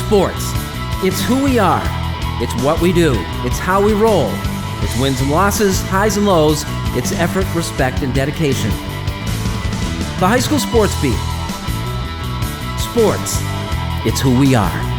sports. It's who we are. It's what we do. It's how we roll. It's wins and losses, highs and lows. It's effort, respect, and dedication. The High School Sports Beat. Sports. It's who we are.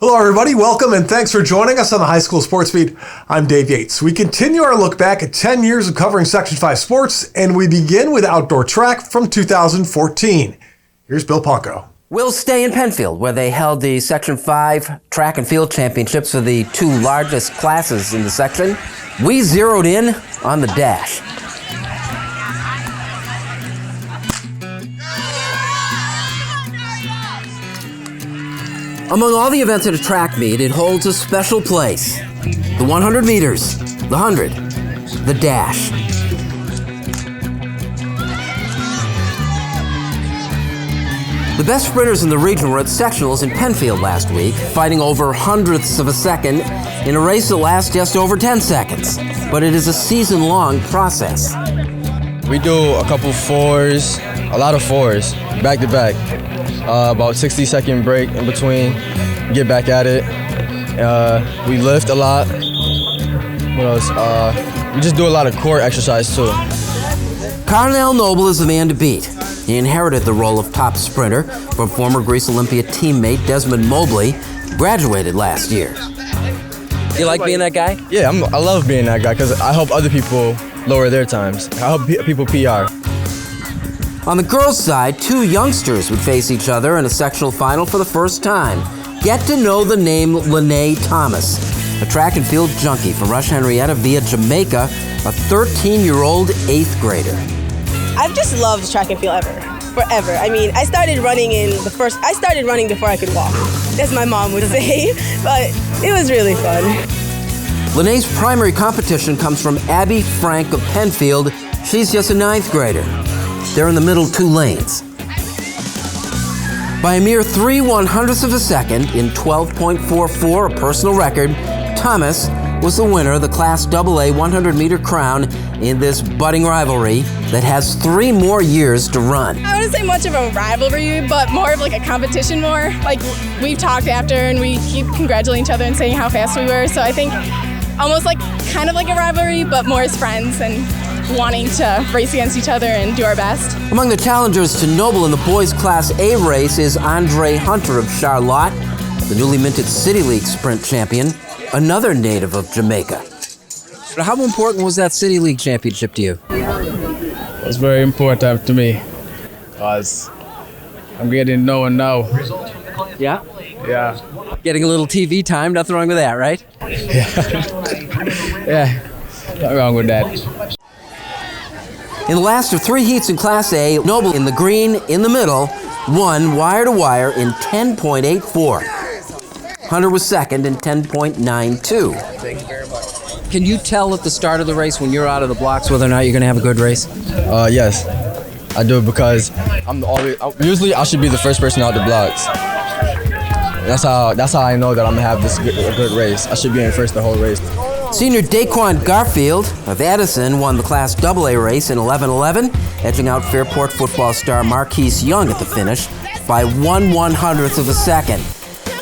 Hello everybody, welcome and thanks for joining us on the High School Sports Beat. I'm Dave Yates. We continue our look back at 10 years of covering Section 5 sports, and we begin with outdoor track from 2014. Here's Bill Ponko. We'll stay in Penfield, where they held the Section 5 track and field championships for the two largest classes in the section. We zeroed in on the dash. Among all the events at a track meet, it holds a special place. The 100 meters, the 100, the dash. The best sprinters in the region were at sectionals in Penfield last week, fighting over hundredths of a second in a race that lasts just over 10 seconds. But it is a season-long process. We do a couple fours, a lot of fours, back to back. About 60-second break in between, get back at it. We lift a lot. What else? We just do a lot of core exercise too. Carnell Noble is the man to beat. He inherited the role of top sprinter from former Greece Olympia teammate Desmond Mobley, graduated last year. You like being that guy? Yeah, I love being that guy because I help other people lower their times. I help people PR. On the girls' side, two youngsters would face each other in a sectional final for the first time. Get to know the name Lanae-Tava Thomas, a track and field junkie from Rush-Henrietta via Jamaica, a 13-year-old 8th grader. I've just loved track and field forever. I mean, I started running before I could walk, as my mom would say, but it was really fun. Lanae's primary competition comes from Abby Frank of Penfield. She's just a 9th grader. They're in the middle two lanes. By a mere 3/100ths of a second, in 12.44, a personal record, Thomas was the winner of the Class AA 100-meter crown in this budding rivalry that has 3 more years to run. I wouldn't say much of a rivalry, but more of like a competition more. Like, we've talked after and we keep congratulating each other and saying how fast we were. So I think almost like kind of like a rivalry, but more as friends and wanting to race against each other and do our best. Among the challengers to Noble in the boys Class A race is Andre Hunter of Charlotte, the newly minted City League sprint champion, another native of Jamaica. How important was that City League championship to you? It was very important to me because I'm getting known now. Yeah? Yeah. Getting a little TV time, nothing wrong with that, right? Yeah, nothing wrong with that. In the last of 3 heats in Class A, Noble in the green, in the middle, won wire-to-wire in 10.84. Hunter was second in 10.92. Thank you very much. Can you tell at the start of the race when you're out of the blocks whether or not you're going to have a good race? Yes, I do because usually I should be the first person out the blocks. That's how I know that I'm gonna have a good race. I should be in first the whole race. Senior Daquan Garfield of Edison won the Class AA race in 11:11, edging out Fairport football star Marquis Young at the finish by 1/100th of a second.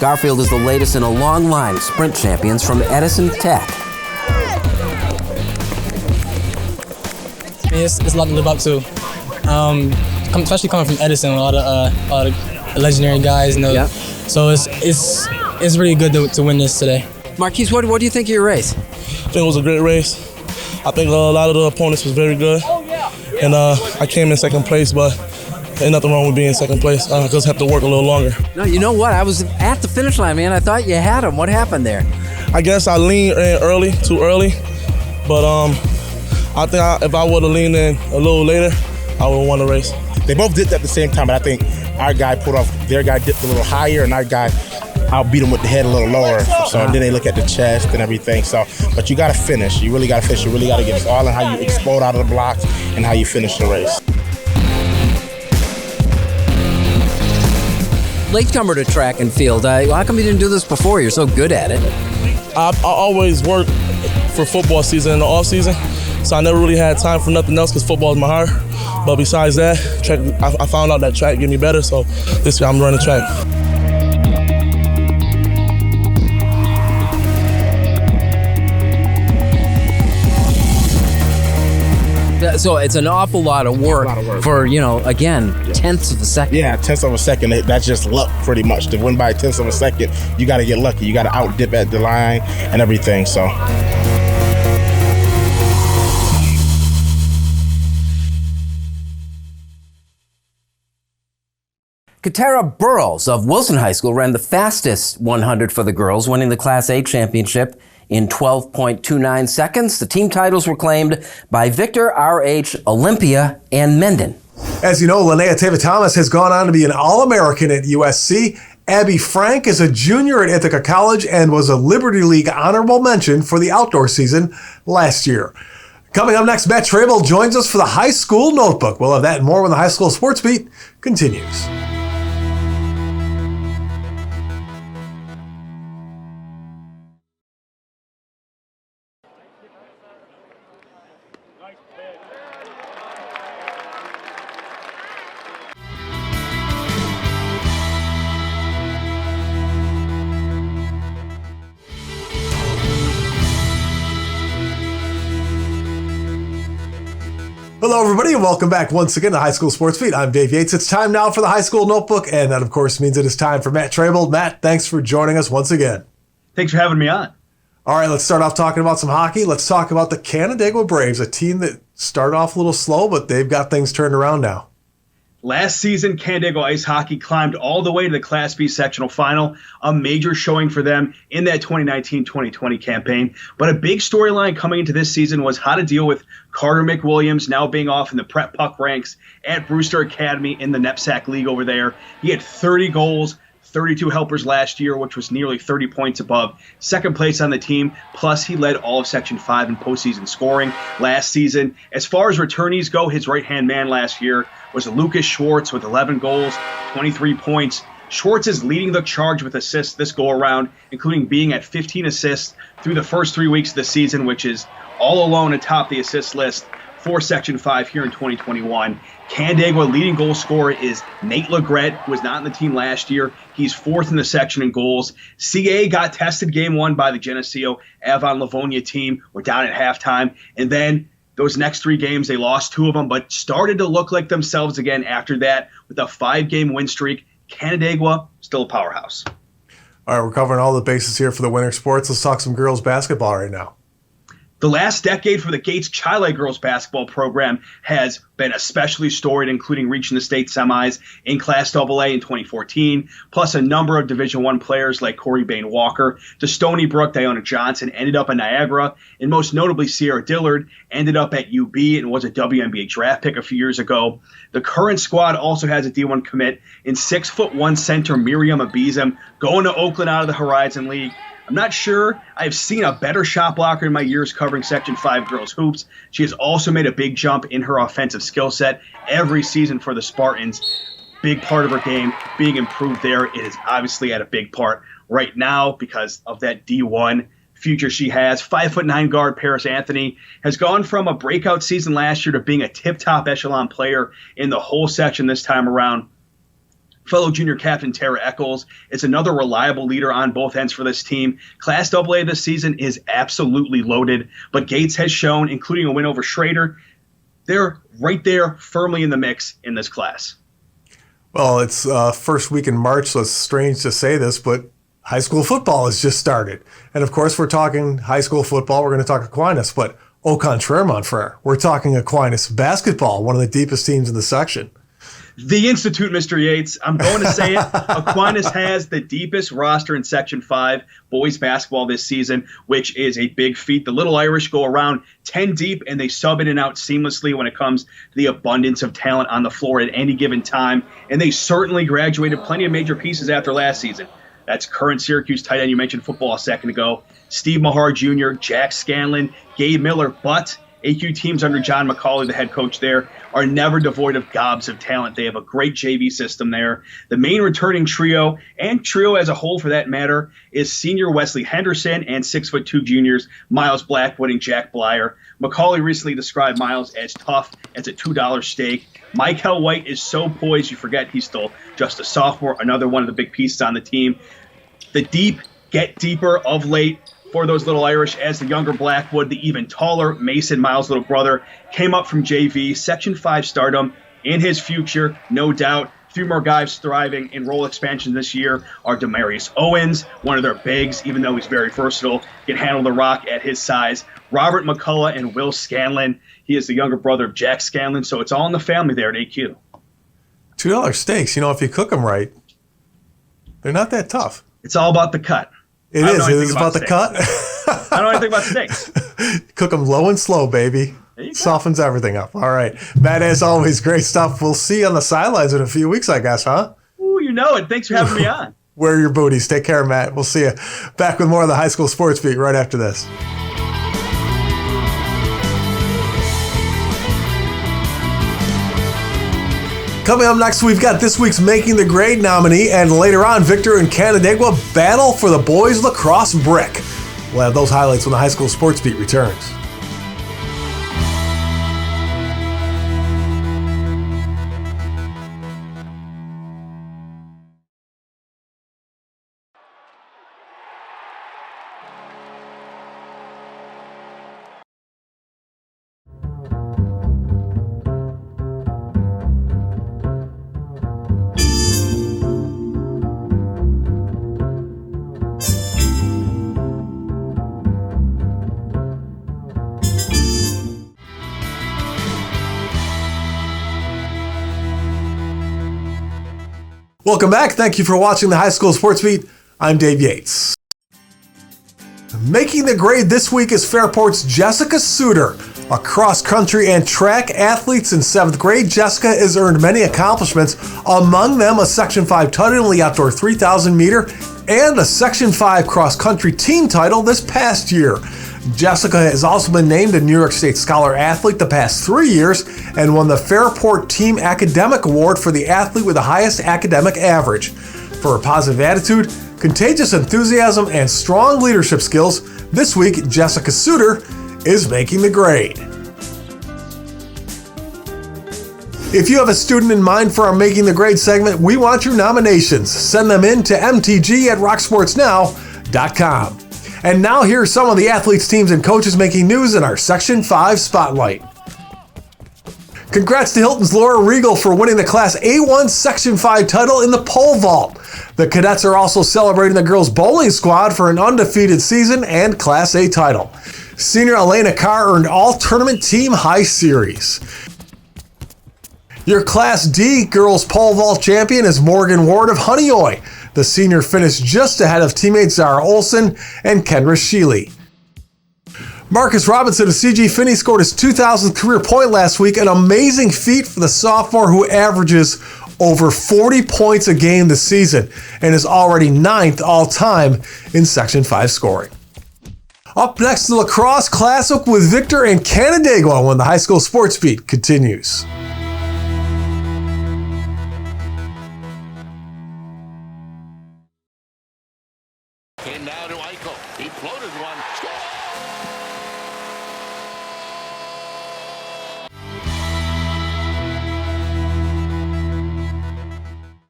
Garfield is the latest in a long line of sprint champions from Edison Tech. It's a lot to live up to, especially coming from Edison, a lot of legendary guys. You know, yeah. So it's really good to win this today. Marquis, what do you think of your race? I think it was a great race. I think a lot of the opponents was very good. And I came in second place, but ain't nothing wrong with being in second place. I just have to work a little longer. No, you know what? I was at the finish line, man. I thought you had him. What happened there? I guess I leaned in too early. But I think if I would have leaned in a little later, I would have won the race. They both did that at the same time, but I think our guy pulled off, their guy dipped a little higher, and our guy outbeat him with the head a little lower. So then they look at the chest and everything. So, but you got to finish. You really got to finish. You really got to get it all in how you explode out of the blocks and how you finish the race. latecomer to track and field. How come you didn't do this before? You're so good at it. I always work for football season in the off season, so I never really had time for nothing else because football is my heart. But besides that, track, I found out that track gave me better, so this year I'm running track. So it's an awful lot of work, for, again, tenths of a second. Yeah, tenths of a second. That's just luck, pretty much. To win by tenths of a second, you got to get lucky. You got to out dip at the line and everything. So. Katara Burrows of Wilson High School ran the fastest 100 for the girls, winning the Class A championship in 12.29 seconds. The team titles were claimed by Victor, R.H., Olympia, and Menden. As you know, Lanae-Tava Thomas has gone on to be an All-American at USC. Abby Frank is a junior at Ithaca College and was a Liberty League honorable mention for the outdoor season last year. Coming up next, Matt Trabold joins us for the High School Notebook. We'll have that and more when the High School Sports Beat continues. Hello, everybody, and welcome back once again to High School Sports Beat. I'm Dave Yates. It's time now for the High School Notebook, and that, of course, means it is time for Matt Trabold. Matt, thanks for joining us once again. Thanks for having me on. All right, let's start off talking about some hockey. Let's talk about the Canandaigua Braves, a team that started off a little slow, but they've got things turned around now. Last season, Canandaigua Ice Hockey climbed all the way to the Class B sectional final, a major showing for them in that 2019-2020 campaign. But a big storyline coming into this season was how to deal with Carter McWilliams now being off in the prep puck ranks at Brewster Academy in the NEPSAC League over there. He had 30 goals, 32 helpers last year, which was nearly 30 points above second place on the team. Plus, he led all of Section 5 in postseason scoring last season. As far as returnees go, his right-hand man last year was Lucas Schwartz with 11 goals, 23 points. Schwartz is leading the charge with assists this go-around, including being at 15 assists through the first 3 weeks of the season, which is all alone atop the assist list for Section 5 here in 2021. Canandaigua leading goal scorer is Nate Legret, who was not in the team last year. He's fourth in the section in goals. CA got tested game 1 by the Geneseo Avon Livonia team. We're down at halftime. And then those next 3 games, they lost 2 of them, but started to look like themselves again after that with a 5-game win streak. Canandaigua, still a powerhouse. All right, we're covering all the bases here for the winter sports. Let's talk some girls basketball right now. The last decade for the Gates Chile girls basketball program has been especially storied, including reaching the state semis in Class AA in 2014, plus a number of Division I players like Corey Bain Walker to Stony Brook. Diona Johnson ended up in Niagara, and most notably Sierra Dillard ended up at UB and was a WNBA draft pick a few years ago. The current squad also has a D1 commit in 6'1" center Miriam Abizam going to Oakland out of the Horizon League. I'm not sure I've seen a better shot blocker in my years covering Section 5 girls hoops. She has also made a big jump in her offensive skill set every season for the Spartans. Big part of her game being improved there. It is obviously at a big part right now because of that D1 future she has. 5'9" guard Paris Anthony has gone from a breakout season last year to being a tip-top echelon player in the whole section this time around. Fellow junior captain Tara Eccles is another reliable leader on both ends for this team. Class AA this season is absolutely loaded, but Gates has shown, including a win over Schrader, they're right there firmly in the mix in this class. Well, it's first week in March, so it's strange to say this, but high school football has just started. And of course, we're talking high school football. We're going to talk Aquinas, but au contraire, mon frere, we're talking Aquinas basketball, one of the deepest teams in the section. The Institute, Mr. Yates. I'm going to say it. Aquinas has the deepest roster in Section 5 boys basketball this season, which is a big feat. The Little Irish go around 10 deep, and they sub in and out seamlessly when it comes to the abundance of talent on the floor at any given time. And they certainly graduated plenty of major pieces after last season. That's current Syracuse tight end. You mentioned football a second ago. Steve Mahar Jr., Jack Scanlon, Gabe Miller. But AQ teams under John McCauley, the head coach there, are never devoid of gobs of talent. They have a great JV system there. The main returning trio, and trio as a whole for that matter, is senior Wesley Henderson and 6'2" juniors Miles Blackwood and Jack Blyer. McCauley recently described Miles as tough as a $2 steak. Michael White is so poised, you forget he's still just a sophomore, another one of the big pieces on the team. The deep get deeper of late for those little Irish, as the younger Blackwood, the even taller Mason Miles' little brother, came up from JV, Section 5 stardom in his future, no doubt. 3 more guys thriving in role expansion this year are Demarius Owens, one of their bigs, even though he's very versatile, can handle the rock at his size. Robert McCullough and Will Scanlon. He is the younger brother of Jack Scanlon, so it's all in the family there at AQ. $2 steaks, if you cook them right, they're not that tough. It's all about the cut. It is about the cut. I don't know anything about steaks. Cook them low and slow, baby. Softens everything up. All right. Matt, as always, great stuff. We'll see you on the sidelines in a few weeks, I guess, huh? Ooh, you know it. Thanks for having me on. Wear your booties. Take care, Matt. We'll see you back with more of the High School Sports Beat right after this. Coming up next, we've got this week's Making the Grade nominee, and later on, Victor and Canandaigua battle for the Boys Lacrosse Brick. We'll have those highlights when the High School Sports Beat returns. Welcome back. Thank you for watching the High School Sports Beat. I'm Dave Yates. Making the grade this week is Fairport's Jessica Suter. A cross-country and track athlete in 7th grade, Jessica has earned many accomplishments, among them a Section 5 title in the outdoor 3,000 meter and a Section 5 cross-country team title this past year. Jessica has also been named a New York State Scholar Athlete the past 3 years and won the Fairport Team Academic Award for the athlete with the highest academic average. For her positive attitude, contagious enthusiasm, and strong leadership skills, this week Jessica Suter is making the grade. If you have a student in mind for our Making the Grade segment, we want your nominations. Send them in to mtg@rocksportsnow.com. And now here are some of the athletes, teams, and coaches making news in our Section 5 Spotlight. Congrats to Hilton's Laura Regal for winning the Class A1 Section 5 title in the pole vault. The cadets are also celebrating the girls' bowling squad for an undefeated season and Class A title. Senior Elena Carr earned all-tournament team high series. Your Class D girls pole vault champion is Morgan Ward of Honeoye. The senior finished just ahead of teammates Zara Olson and Kendra Sheely. Marcus Robinson of CG Finney scored his 2,000th career point last week, an amazing feat for the sophomore who averages over 40 points a game this season and is already 9th all-time in Section 5 scoring. Up next, the Lacrosse Classic with Victor and Canandaigua when the High School Sports Beat continues. Came now to Eichel. He floated one. Score!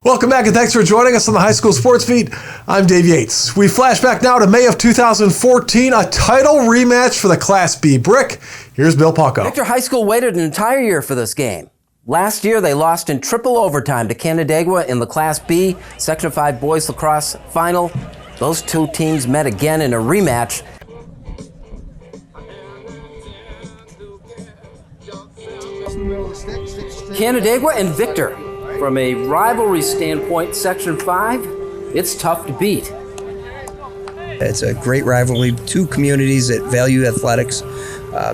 Welcome back and thanks for joining us on the High School Sports Beat. I'm Dave Yates. We flash back now to May of 2014, a title rematch for the Class B Brick. Here's Bill Pucko. Victor High School waited an entire year for this game. Last year, they lost in triple overtime to Canandaigua in the Class B Section 5 Boys Lacrosse Final. Those two teams met again in a rematch. Canandaigua and Victor. From a rivalry standpoint, Section 5, it's tough to beat. It's a great rivalry. Two communities that value athletics,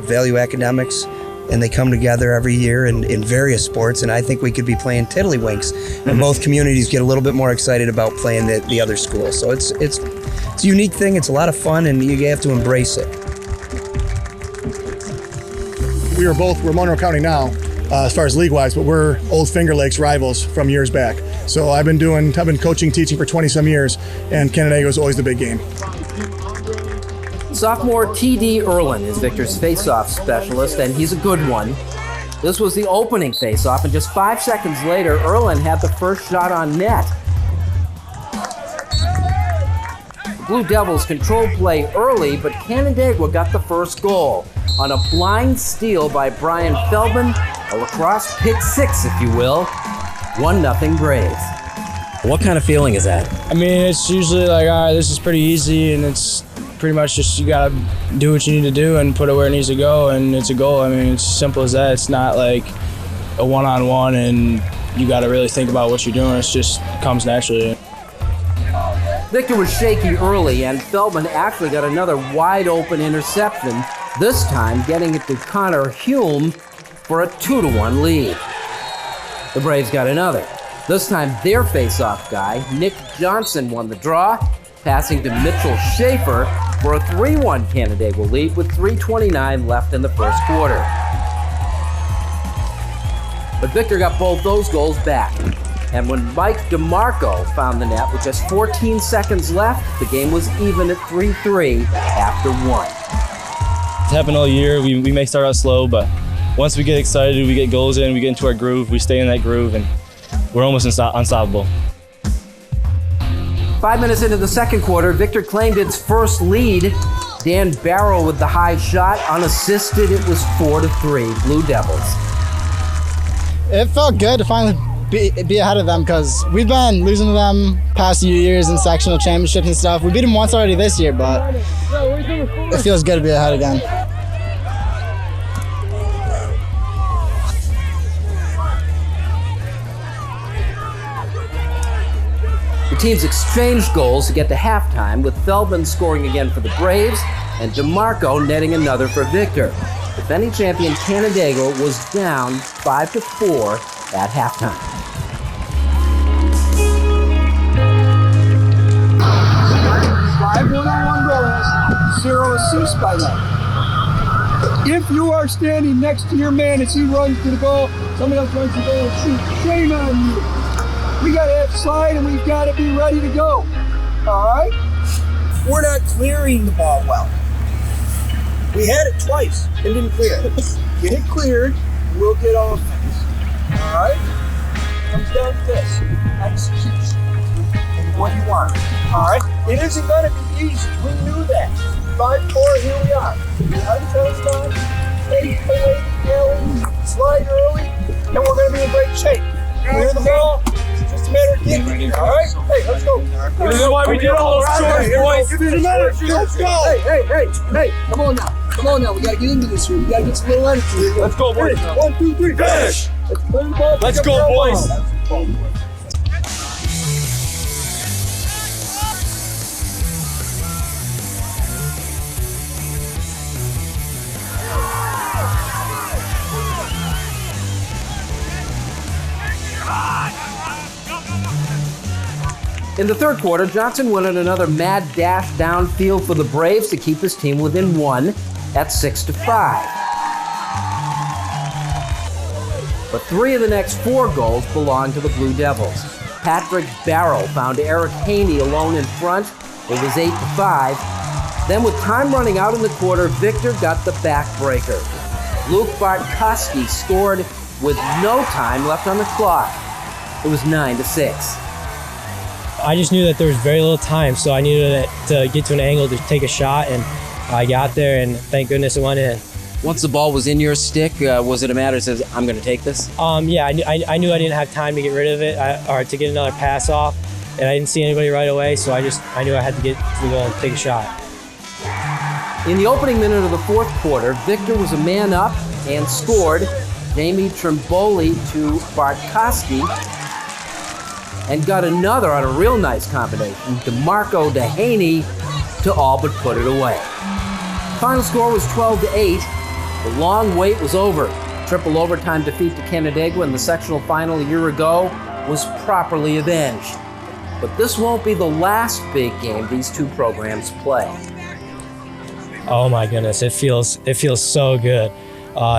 value academics, and they come together every year in various sports, and I think we could be playing tiddlywinks, and both communities get a little bit more excited about playing the other school. So it's a unique thing, it's a lot of fun, and you have to embrace it. we're Monroe County now, as far as league-wise, but we're old Finger Lakes rivals from years back. So I've been coaching, teaching for 20-some years, and Canandaigua is always the big game. Sophomore T.D. Erlin is Victor's face-off specialist, and he's a good one. This was the opening face-off, and just 5 seconds later, Erlin had the first shot on net. The Blue Devils controlled play early, but Canandaigua got the first goal on a blind steal by Brian Feldman, a lacrosse pick six, if you will. 1-0 Braves. What kind of feeling is that? I mean, it's usually like, all right, this is pretty easy, and it's pretty much just you gotta do what you need to do and put it where it needs to go, and it's a goal. I mean, it's as simple as that. It's not like a one-on-one and you gotta really think about what you're doing. It just comes naturally. Victor was shaky early, and Feldman actually got another wide-open interception, this time getting it to Connor Hume for a 2-1 lead. The Braves got another. This time their face-off guy, Nick Johnson, won the draw, passing to Mitchell Schaefer for a 3-1 Canandaigua lead with 3:29 left in the first quarter. But Victor got both those goals back. And when Mike DeMarco found the net with just 14 seconds left, the game was even at 3-3 after one. It's happened all year. We may start out slow, but once we get excited, we get goals in, we get into our groove, we stay in that groove, and we're almost unstoppable. 5 minutes into the second quarter, Victor claimed its first lead. Dan Barrow with the high shot. Unassisted, it was 4-3, Blue Devils. It felt good to finally be ahead of them because we've been losing to them past few years in sectional championships and stuff. We beat them once already this year, but it feels good to be ahead again. The teams exchanged goals to get to halftime, with Feldman scoring again for the Braves and DeMarco netting another for Victor. Defending champion Canandaigua was down 5-4 at halftime. 5 1-on-1 goals, 0 assists by them. If you are standing next to your man as he runs to the goal, somebody else runs to the goal and shoots, shame on you. We got to have slide and we've got to be ready to go. All right? We're not clearing the ball well. We had it twice and didn't clear it. Get it cleared, we'll get offense. All right? Comes down to this. Execution. And what you want. All right? It isn't going to be easy. We knew that. 5-4, here we are. Untouched on, 8 early, slide early, and we're going to be in great shape. Clear the ball. It's just a matter of getting ready. All right? Hey, let's go. This is why we did all those chores, boys. Let's go. Hey, come on now. Come on now. We got to get into this here. We got to get some little energy. Let's go, boys. 1, 2, 3. Finish. Let's clear the ball. Let's go, boys. In the third quarter, Johnson went on another mad dash downfield for the Braves to keep his team within one at 6-5. But 3 of the next 4 goals belonged to the Blue Devils. Patrick Barrow found Eric Haney alone in front. It was 8-5. Then with time running out in the quarter, Victor got the backbreaker. Luke Bartkowski scored with no time left on the clock. It was 9-6. I just knew that there was very little time, so I needed to get to an angle to take a shot, and I got there, and thank goodness it went in. Once the ball was in your stick, was it a matter of says, I'm going to take this? Yeah, I knew I didn't have time to get rid of it or to get another pass off, and I didn't see anybody right away, so I knew I had to get to the goal and take a shot. In the opening minute of the fourth quarter, Victor was a man up and scored. Jamie Trimboli to Bartkowski, and got another on a real nice combination. DeMarco to Haney to all but put it away. Final score was 12-8. The long wait was over. Triple overtime defeat to Canandaigua in the sectional final a year ago was properly avenged. But this won't be the last big game these two programs play. Oh my goodness, it feels so good.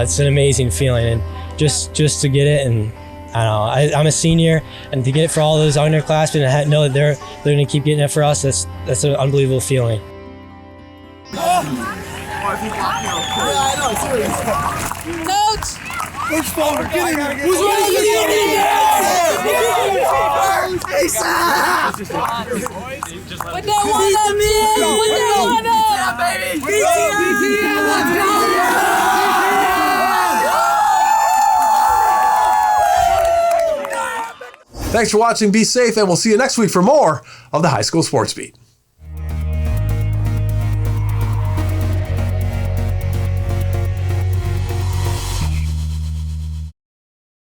it's an amazing feeling, and just to get it, and I don't know, I'm a senior, and to get it for all those underclassmen and know that they're going to keep getting it for us, that's an unbelievable feeling. Who's Thanks for watching. Be safe, and we'll see you next week for more of the High School Sports Beat.